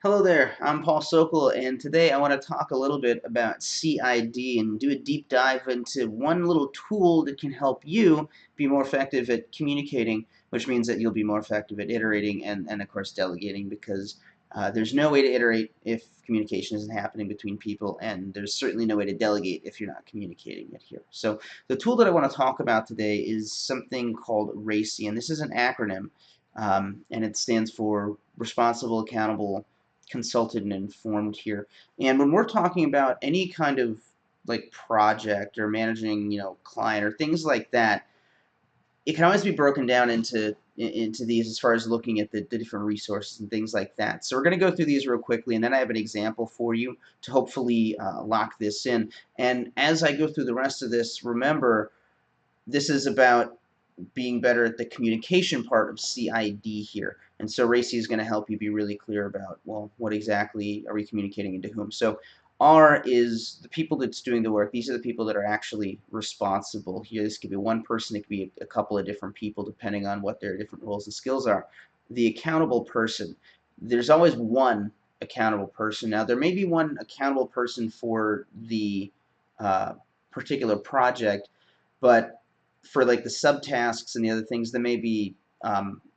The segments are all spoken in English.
Hello there, I'm Paul Sokol, and today I want to talk a little bit about CID and do a deep dive into one little tool that can help you be more effective at communicating, which means that you'll be more effective at iterating and of course, delegating, because there's no way to iterate if communication isn't happening between people, and there's certainly no way to delegate if you're not communicating it here. So the tool that I want to talk about today is something called RACI, and this is an acronym, and it stands for Responsible, Accountable, Consulted, and Informed here. And when we're talking about any kind of like project or managing, client or things like that, it can always be broken down into these as far as looking at the different resources and things like that. So we're going to go through these real quickly, and then I have an example for you to hopefully lock this in. And as I go through the rest of this, remember, this is about being better at the communication part of CID here. And so RACI is going to help you be really clear about, well, what exactly are we communicating and to whom? So R is the people that's doing the work. These are the people that are actually responsible here. This could be one person, it could be a couple of different people depending on what their different roles and skills are. The accountable person, there's always one accountable person. Now there may be one accountable person for the particular project, but for like the subtasks and the other things, there may be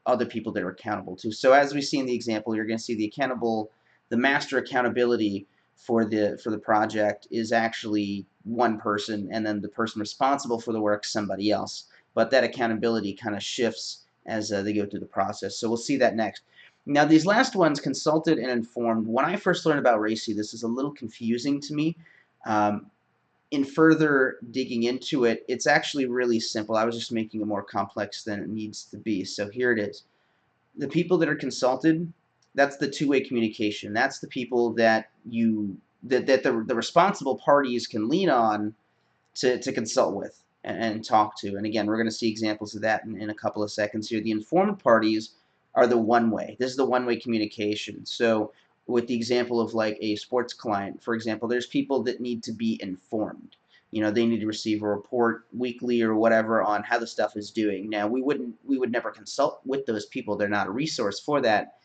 other people that are accountable to. So as we see in the example, you're going to see the master accountability for the project is actually one person, and then the person responsible for the work somebody else. But that accountability kind of shifts as they go through the process. So we'll see that next. Now these last ones, consulted and informed. When I first learned about RACI, this is a little confusing to me. In further digging into it, it's actually really simple. I was just making it more complex than it needs to be. So here it is. The people that are consulted, that's the two-way communication. That's the people that the responsible parties can lean on to consult with and talk to. And again, we're going to see examples of that in a couple of seconds here. The informed parties are the one-way. This is the one-way communication. So with the example of like a sports client, for example, there's people that need to be informed. They need to receive a report weekly or whatever on how the stuff is doing. Now, we would never consult with those people. They're not a resource for that,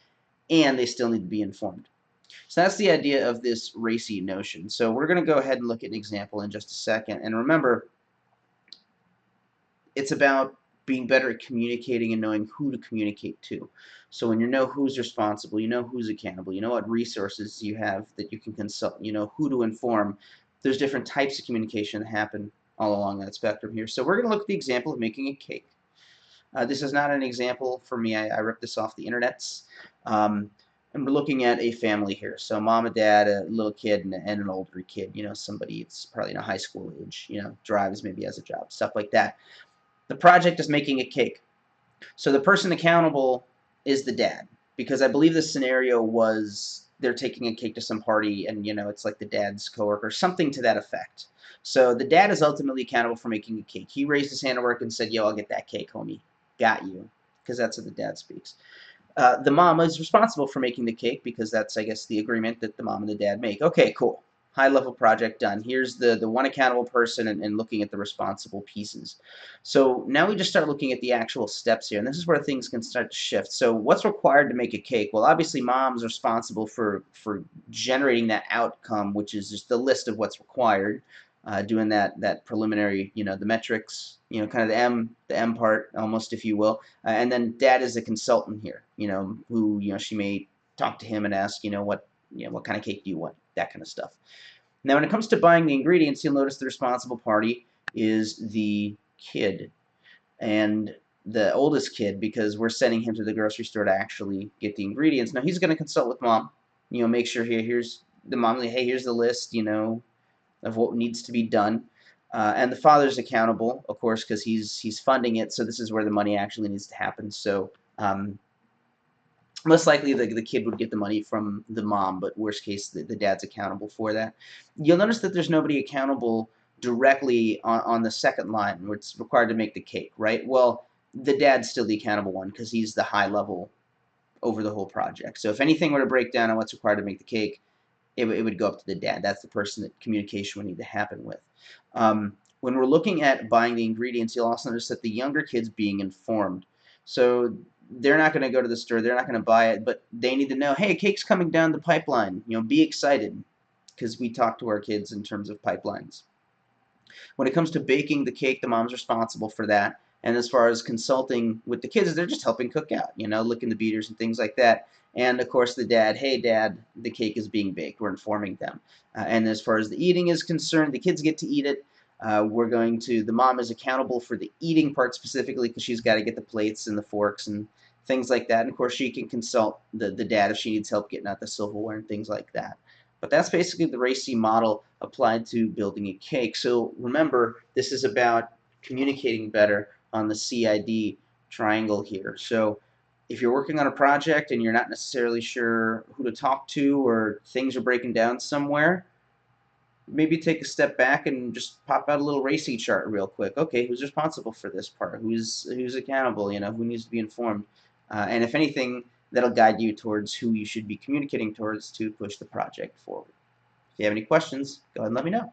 and they still need to be informed. So that's the idea of this RACI notion. So we're going to go ahead and look at an example in just a second. And remember, it's about being better at communicating and knowing who to communicate to. So when you know who's responsible, you know who's accountable, you know what resources you have that you can consult, you know who to inform. There's different types of communication that happen all along that spectrum here. So we're going to look at the example of making a cake. This is not an example for me. I ripped this off the internets. And we're looking at a family here. So mom and dad, a little kid, and an older kid. Somebody it's probably in a high school age, drives, maybe has a job, stuff like that. The project is making a cake. So the person accountable is the dad, because I believe the scenario was they're taking a cake to some party, and it's like the dad's coworker, something to that effect. So the dad is ultimately accountable for making a cake. He raised his hand at work and said, "Yo, I'll get that cake, homie. Got you," because that's how the dad speaks. The mom is responsible for making the cake, because that's, I guess, the agreement that the mom and the dad make. Okay, cool. High-level project done. Here's the one accountable person and looking at the responsible pieces. So now we just start looking at the actual steps here, and this is where things can start to shift. So what's required to make a cake? Well, obviously, mom's responsible for generating that outcome, which is just the list of what's required. Doing that preliminary, the metrics, kind of the M part almost, if you will. And then dad is a consultant here, who, she may talk to him and ask, what kind of cake do you want, that kind of stuff. Now, when it comes to buying the ingredients, you'll notice the responsible party is the kid, and the oldest kid, because we're sending him to the grocery store to actually get the ingredients. Now, he's going to consult with mom, make sure here's the mom, hey, here's the list, of what needs to be done. And the father's accountable, of course, because he's funding it, so this is where the money actually needs to happen. So most likely the kid would get the money from the mom, but worst case, the dad's accountable for that. You'll notice that there's nobody accountable directly on the second line where it's required to make the cake, right? Well, the dad's still the accountable one, because he's the high level over the whole project. So if anything were to break down on what's required to make the cake, it would go up to the dad. That's the person that communication would need to happen with. When we're looking at buying the ingredients, you'll also notice that the younger kid's being informed. So they're not going to go to the store, they're not going to buy it, but they need to know, hey, cake's coming down the pipeline. Be excited, because we talk to our kids in terms of pipelines. When it comes to baking the cake, the mom's responsible for that. And as far as consulting with the kids, they're just helping cook out, licking the beaters and things like that. And of course, the dad, hey, dad, the cake is being baked. We're informing them. And as far as the eating is concerned, the kids get to eat it. The mom is accountable for the eating part specifically, because she's got to get the plates and the forks and things like that. And of course, she can consult the dad if she needs help getting out the silverware and things like that. But that's basically the RACI model applied to building a cake. So remember, this is about communicating better on the CID triangle here. So if you're working on a project and you're not necessarily sure who to talk to, or things are breaking down somewhere, maybe take a step back and just pop out a little RACI chart real quick. Okay, who's responsible for this part? Who's accountable? Who needs to be informed? And if anything, that'll guide you towards who you should be communicating towards to push the project forward. If you have any questions, go ahead and let me know.